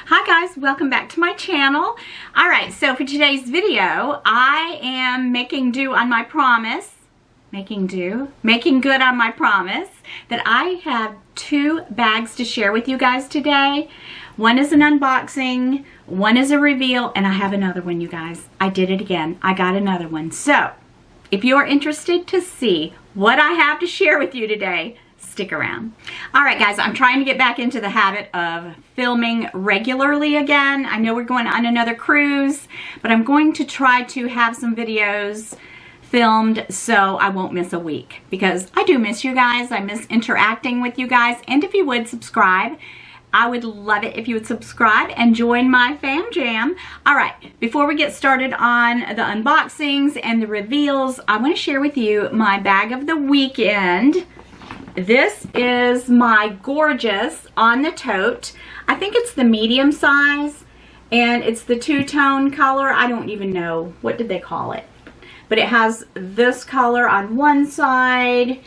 Hi guys, welcome back to my channel. Alright, so for today's video, I am making good on my promise that I have two bags to share with you guys today. One is an unboxing, one is a reveal, and I have another one, you guys. I did it again. I got another one. So, if you're interested to see what I have to share with you today, stick around. Alright guys, I'm trying to get back into the habit of filming regularly again. I know we're going on another cruise, but I'm going to try to have some videos filmed so I won't miss a week, because I do miss you guys. I miss interacting with you guys, and if you would subscribe, I would love it if you would subscribe and join my fam jam. Alright, before we get started on the unboxings and the reveals, I want to share with you my bag of the weekend. This is my gorgeous on the tote. I think it's the medium size, and it's the two-tone color. I don't even know, what did they call it? But it has this color on one side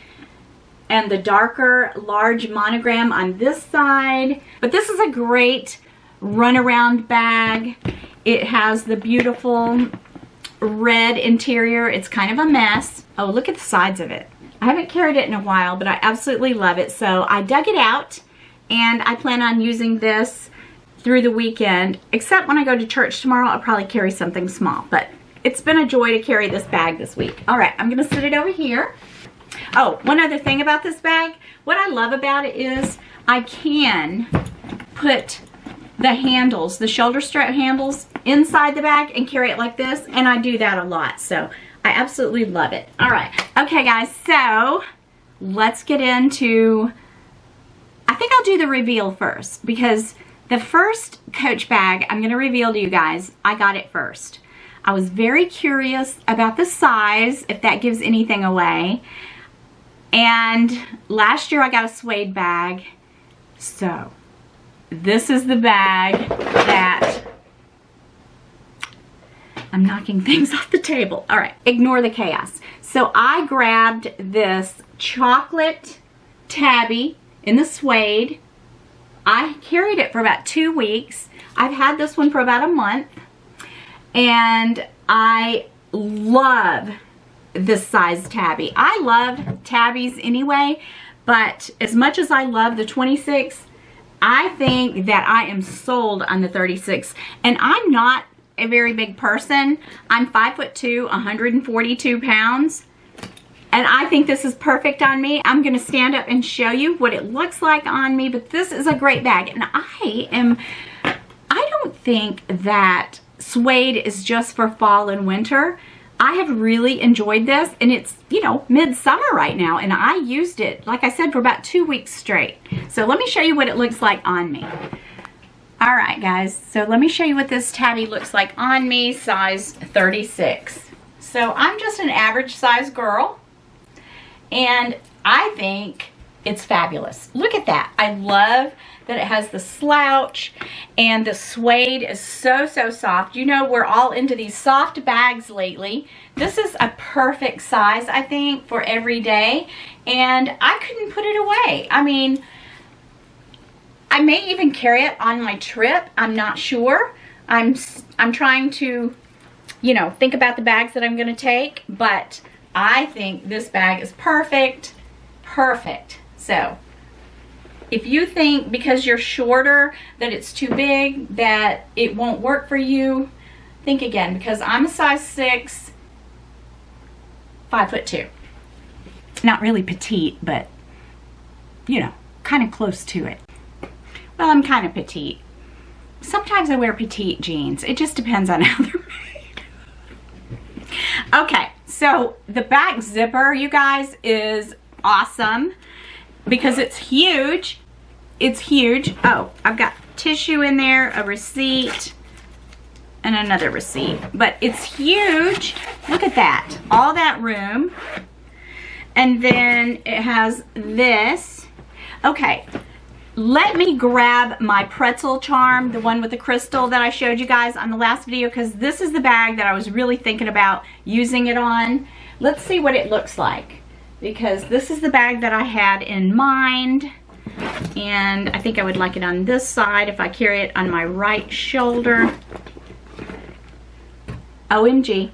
and the darker large monogram on this side. But this is a great runaround bag. It has the beautiful red interior. It's kind of a mess. Oh, look at the sides of it. I haven't carried it in a while, but I absolutely love it. So I dug it out, and I plan on using this through the weekend. Except when I go to church tomorrow, I'll probably carry something small. But it's been a joy to carry this bag this week. All right, I'm going to sit it over here. Oh, one other thing about this bag. What I love about it is I can put the handles, the shoulder strap handles, inside the bag and carry it like this. And I do that a lot. So I absolutely love it. All right. Okay, guys. So let's get into, I think I'll do the reveal first, because the first Coach bag I'm going to reveal to you guys, I got it first. I was very curious about the size, if that gives anything away. And last year I got a suede bag. So this is the bag that I'm knocking things off the table. All right, ignore the chaos. So I grabbed this chocolate Tabby in the suede. I carried it for about 2 weeks. I've had this one for about a month. And I love this size Tabby. I love Tabbies anyway, but as much as I love the 26, I think that I am sold on the 36. And I'm not a very big person. I'm 5'2", 142 pounds. And I think this is perfect on me. I'm going to stand up and show you what it looks like on me, but this is a great bag. And I don't think that suede is just for fall and winter. I have really enjoyed this, and it's, you know, midsummer right now, and I used it, like I said, for about 2 weeks straight. So let me show you what it looks like on me. All right, guys, so let me show you what this Tabby looks like on me, size 36. So I'm just an average size girl, and I think it's fabulous. Look at that. I love that it has the slouch, and the suede is so soft. You know, we're all into these soft bags lately. This is a perfect size, I think, for every day, and I couldn't put it away. I mean, I may even carry it on my trip. I'm not sure. I'm trying to, you know, think about the bags that I'm going to take, but I think this bag is perfect. Perfect. So if you think because you're shorter that it's too big, that it won't work for you, think again, because I'm a size 6, 5'2". Not really petite, but, you know, kind of close to it. Well, I'm kind of petite. Sometimes I wear petite jeans. It just depends on how they're made. Okay, so the back zipper, you guys, is awesome because it's huge. It's huge. Oh, I've got tissue in there, a receipt, and another receipt. But it's huge. Look at that. All that room. And then it has this. Okay. Let me grab my pretzel charm, the one with the crystal that I showed you guys on the last video, because this is the bag that I was really thinking about using it on. Let's see what it looks like, because this is the bag that I had in mind. And I think I would like it on this side if I carry it on my right shoulder. OMG.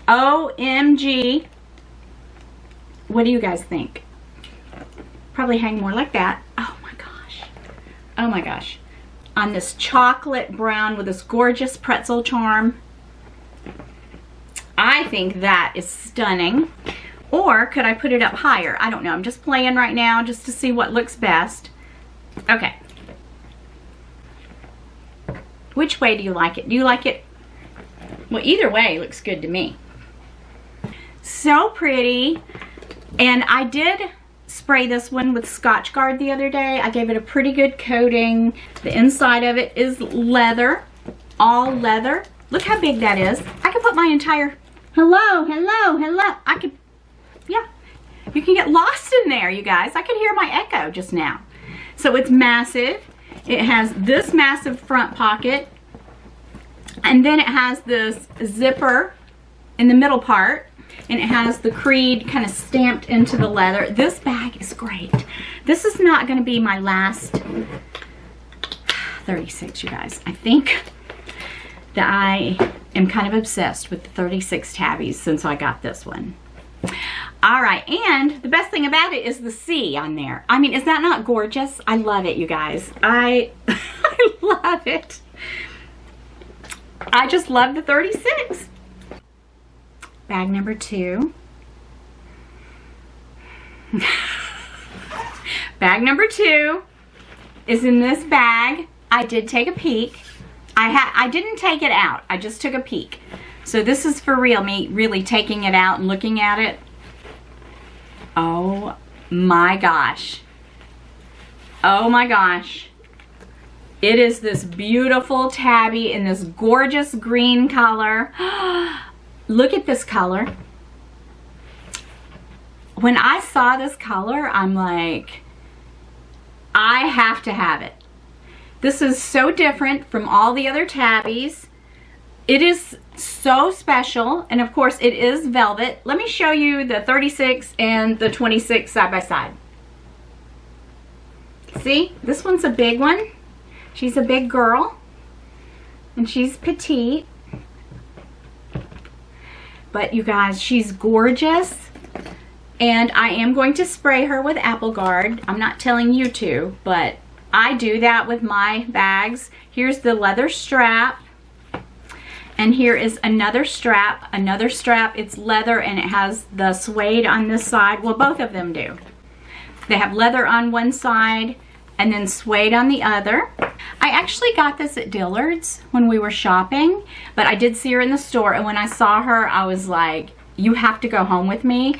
OMG. What do you guys think? Probably hang more like that. Oh my gosh. Oh my gosh. On this chocolate brown with this gorgeous pretzel charm. I think that is stunning. Or could I put it up higher? I don't know. I'm just playing right now just to see what looks best. Okay. Which way do you like it? Do you like it? Well, either way looks good to me. So pretty. And I did spray this one with Scotch Guard the other day. I gave it a pretty good coating. The inside of it is leather. All leather. Look how big that is. I could put my entire... Hello, hello, hello. I could... Yeah. You can get lost in there, you guys. I could hear my echo just now. So it's massive. It has this massive front pocket. And then it has this zipper in the middle part. And it has the Creed kind of stamped into the leather. This bag is great. This is not going to be my last 36, you guys. I think that I am kind of obsessed with the 36 Tabbies since I got this one. All right, and the best thing about it is the C on there. I mean, is that not gorgeous? I love it, you guys. I love it. I just love the 36. Bag number 2. Bag number 2 is in this bag. I did take a peek. I didn't take it out. I just took a peek. So this is for real, me really taking it out and looking at it. Oh my gosh. Oh my gosh. It is this beautiful Tabby in this gorgeous green color. Look at this color. When I saw this color, I'm like, I have to have it. This is so different from all the other Tabbies. It is so special, and of course it is velvet. Let me show you the 36 and the 26 side by side. See, this one's a big one. She's a big girl, and she's petite. But you guys, she's gorgeous, and I am going to spray her with Apple Guard. I'm not telling you to, but I do that with my bags. Here's the leather strap. And here is another strap, it's leather and it has the suede on this side. Well, both of them do. They have leather on one side and then suede on the other. I actually got this at Dillard's when we were shopping, but I did see her in the store, and when I saw her, I was like, you have to go home with me.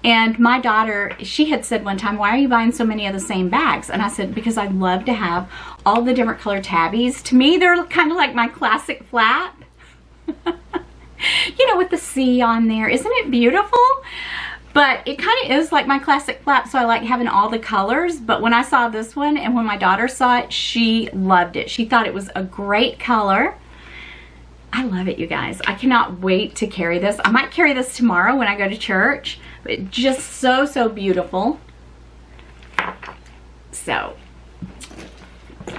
And my daughter, she had said one time, why are you buying so many of the same bags? And I said, because I love to have all the different color Tabbies. To me, they're kind of like my classic flap. You know, with the C on there. Isn't it beautiful? But it kind of is like my classic flap, so I like having all the colors. But when I saw this one and when my daughter saw it, she loved it. She thought it was a great color. I love it, you guys. I cannot wait to carry this. I might carry this tomorrow when I go to church. But just so, so beautiful. So,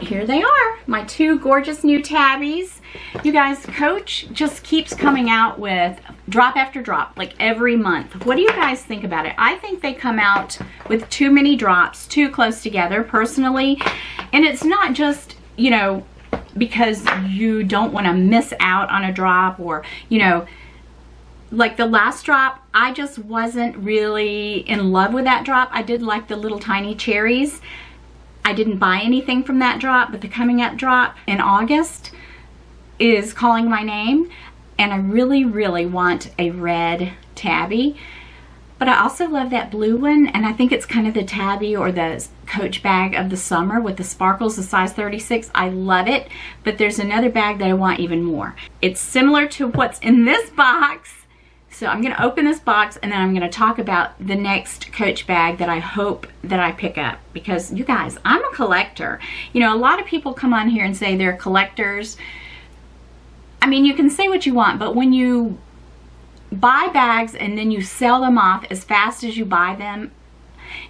here they are. My 2 gorgeous new Tabbies. You guys, Coach just keeps coming out with drop after drop, like every month. What do you guys think about it? I think they come out with too many drops, too close together, personally. And it's not just, you know, because you don't want to miss out on a drop, or, you know, like the last drop, I just wasn't really in love with that drop. I did like the little tiny cherries. I didn't buy anything from that drop, but the coming up drop in August is calling my name, and I really, really want a red Tabby. But I also love that blue one, and I think it's kind of the Tabby or the Coach bag of the summer with the sparkles, the size 36. I love it, but there's another bag that I want even more. It's similar to what's in this box. So I'm going to open this box, and then I'm going to talk about the next Coach bag that I hope that I pick up. Because, you guys, I'm a collector. You know, a lot of people come on here and say they're collectors. I mean, you can say what you want, but when you buy bags and then you sell them off as fast as you buy them,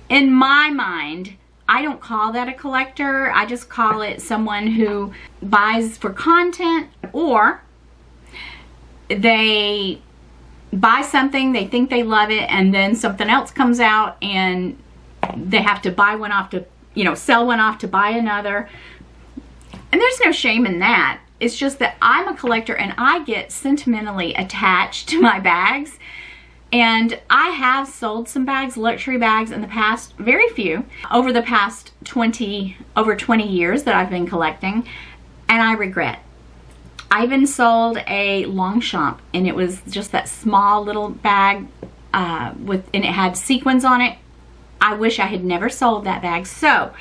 in my mind, I don't call that a collector. I just call it someone who buys for content, or they buy something, they think they love it, and then something else comes out and they have to buy one off to, you know, sell one off to buy another. And there's no shame in that. It's just that I'm a collector and I get sentimentally attached to my bags. And I have sold some bags, luxury bags, in the past, very few, over the past over 20 years that I've been collecting, and I regret. I even sold a Longchamp, and it was just that small little bag and it had sequins on it. I wish I had never sold that bag. So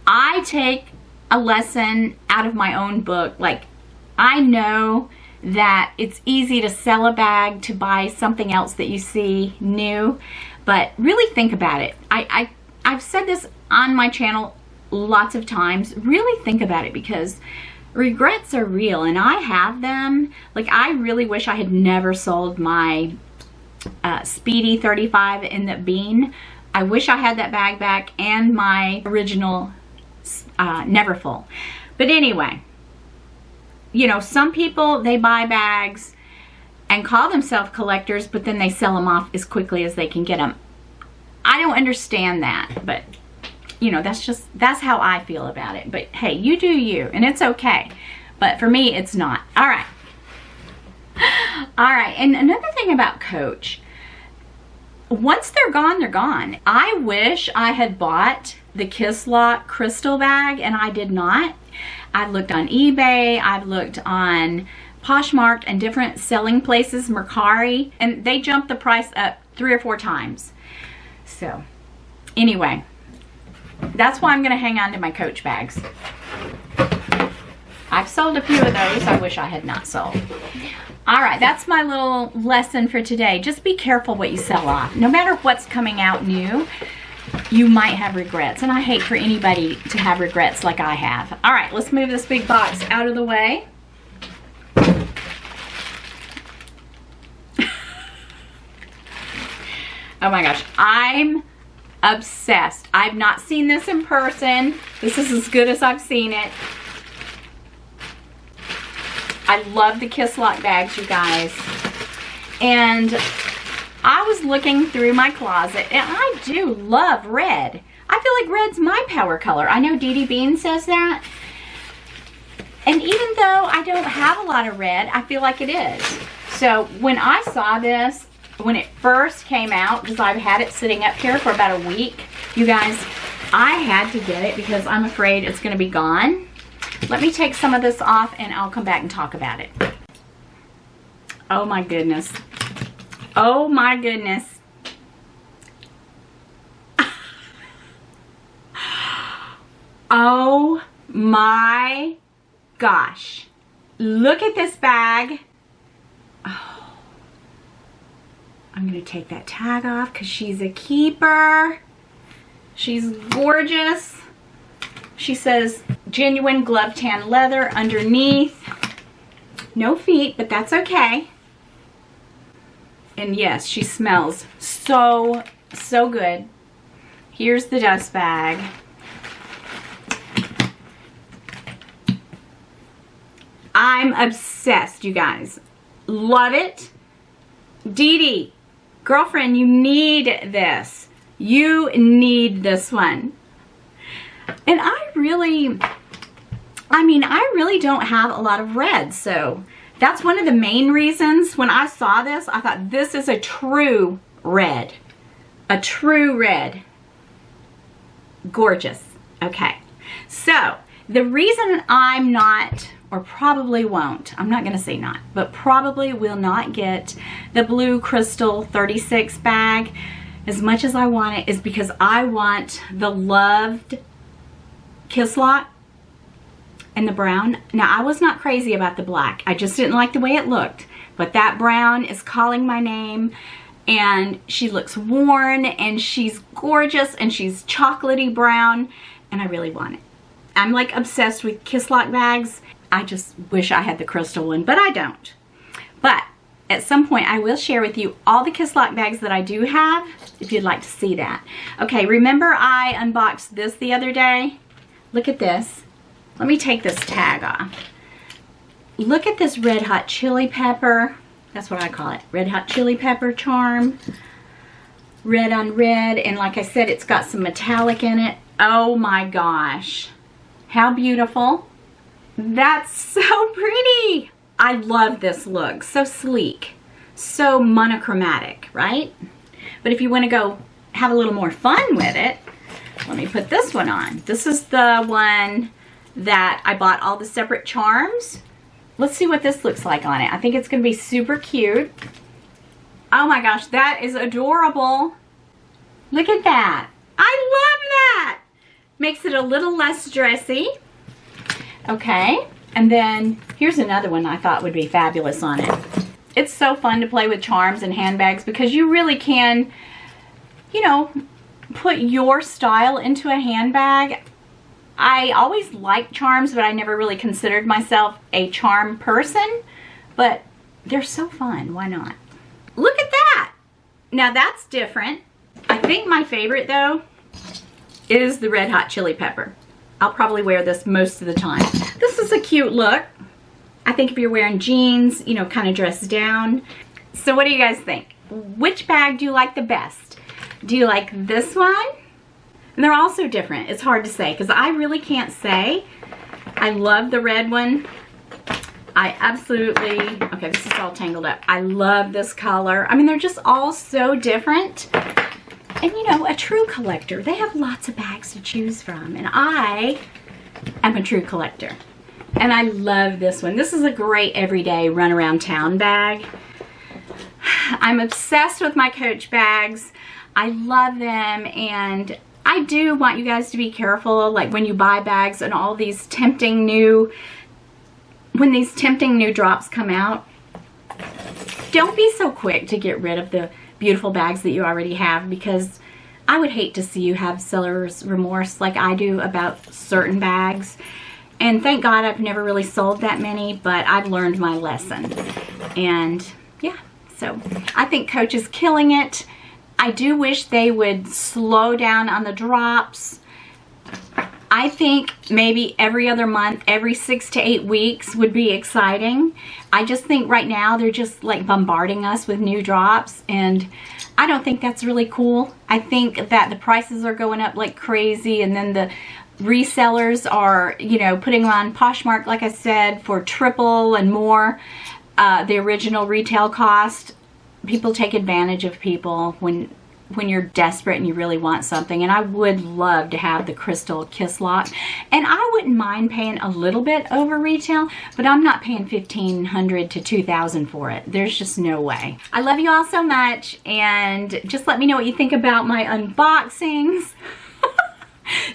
I take a lesson out of my own book. Like, I know that it's easy to sell a bag to buy something else that you see new, but really think about it. I've said this on my channel lots of times. Really think about it, because regrets are real, and I have them. Like, I really wish I had never sold my Speedy 35 in the bean. I wish I had that bag back, and my original Neverfull. But anyway, you know, some people, they buy bags and call themselves collectors, but then they sell them off as quickly as they can get them. I don't understand that, but you know, that's how I feel about it. But hey, you do you, and it's okay. But for me, it's not. All right. All right, and another thing about Coach, once they're gone, they're gone. I wish I had bought the Kiss Lock crystal bag, and I did not. I've looked on eBay, I've looked on Poshmark and different selling places, Mercari, and they jumped the price up 3 or 4 times. So anyway, that's why I'm going to hang on to my Coach bags. I've sold a few of those I wish I had not sold. All right, that's my little lesson for today. Just be careful what you sell off. No matter what's coming out new, you might have regrets, and I hate for anybody to have regrets like I have. All right, let's move this big box out of the way. Oh my gosh, I'm obsessed. I've not seen this in person. This is as good as I've seen it. I love the Kiss Lock bags, you guys. And I was looking through my closet, and I do love red. I feel like red's my power color. I know Dee Dee Bean says that. And even though I don't have a lot of red, I feel like it is. So when I saw this, when it first came out, because I've had it sitting up here for about a week, you guys, I had to get it because I'm afraid it's going to be gone. Let me take some of this off and I'll come back and talk about it. Oh my goodness. Oh my goodness. Oh my gosh. Look at this bag. Oh. I'm going to take that tag off because she's a keeper. She's gorgeous. She says genuine glove tan leather underneath. No feet, but that's okay. And yes, she smells so, so good. Here's the dust bag. I'm obsessed, you guys. Love it. Dee Dee, girlfriend, you need this. You need this one. And I really don't have a lot of red, so that's one of the main reasons. When I saw this, I thought this is a true red. A true red. Gorgeous. Okay. So, the reason I'm not, or probably won't, I'm not going to say not, but probably will not get the blue crystal 36 bag as much as I want it is because I want the loved Kiss Lock and the brown. Now, I was not crazy about the black. I just didn't like the way it looked. But that brown is calling my name, and she looks worn, and she's gorgeous, and she's chocolatey brown, and I really want it. I'm like obsessed with Kiss Lock bags. I just wish I had the crystal one, but I don't. But at some point I will share with you all the Kiss Lock bags that I do have, if you'd like to see that. Okay, remember I unboxed this the other day? Look at this. Let me take this tag off. Look at this red hot chili pepper. That's what I call it. Red hot chili pepper charm. Red on red. And like I said, it's got some metallic in it. Oh my gosh. How beautiful. That's so pretty. I love this look. So sleek. So monochromatic, right? But if you want to go have a little more fun with it, let me put this one on. This is the one that I bought all the separate charms. Let's see what this looks like on it. I think it's going to be super cute. Oh my gosh, that is adorable. Look at that. I love that. Makes it a little less dressy. Okay, and then here's another one I thought would be fabulous on it. It's so fun to play with charms and handbags because you really can, you know, put your style into a handbag. I always liked charms, but I never really considered myself a charm person. But they're so fun. Why not? Look at that. Now that's different. I think my favorite, though, is the red hot chili pepper. I'll probably wear this most of the time. This is a cute look. I think if you're wearing jeans, you know, kind of dressed down. So what do you guys think? Which bag do you like the best? Do you like this one? And they're all so different. It's hard to say because I really can't say. I love the red one. I absolutely, okay, this is all tangled up. I love this color. I mean, they're just all so different. And you know, a true collector, they have lots of bags to choose from. And I am a true collector. And I love this one. This is a great everyday run around town bag. I'm obsessed with my Coach bags. I love them, and I do want you guys to be careful, like when you buy bags and all these tempting new, when these tempting new drops come out, don't be so quick to get rid of the beautiful bags that you already have, because I would hate to see you have seller's remorse like I do about certain bags. And thank God I've never really sold that many, but I've learned my lesson. And yeah, so I think Coach is killing it. I do wish they would slow down on the drops. I think maybe every other month, every 6 to 8 weeks would be exciting. I just think right now they're just like bombarding us with new drops, and I don't think that's really cool. I think that the prices are going up like crazy, and then the resellers are, you know, putting on Poshmark, like I said, for triple and more the original retail cost. People take advantage of people when you're desperate and you really want something. And I would love to have the crystal Kiss Lock, and I wouldn't mind paying a little bit over retail, but I'm not paying $1,500 to $2,000 for it. There's just no way. I love you all so much, and just let me know what you think about my unboxings.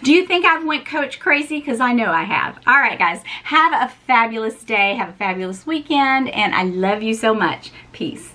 Do you think I've went Coach crazy? Because I know I have. All right, guys. Have a fabulous day. Have a fabulous weekend. And I love you so much. Peace.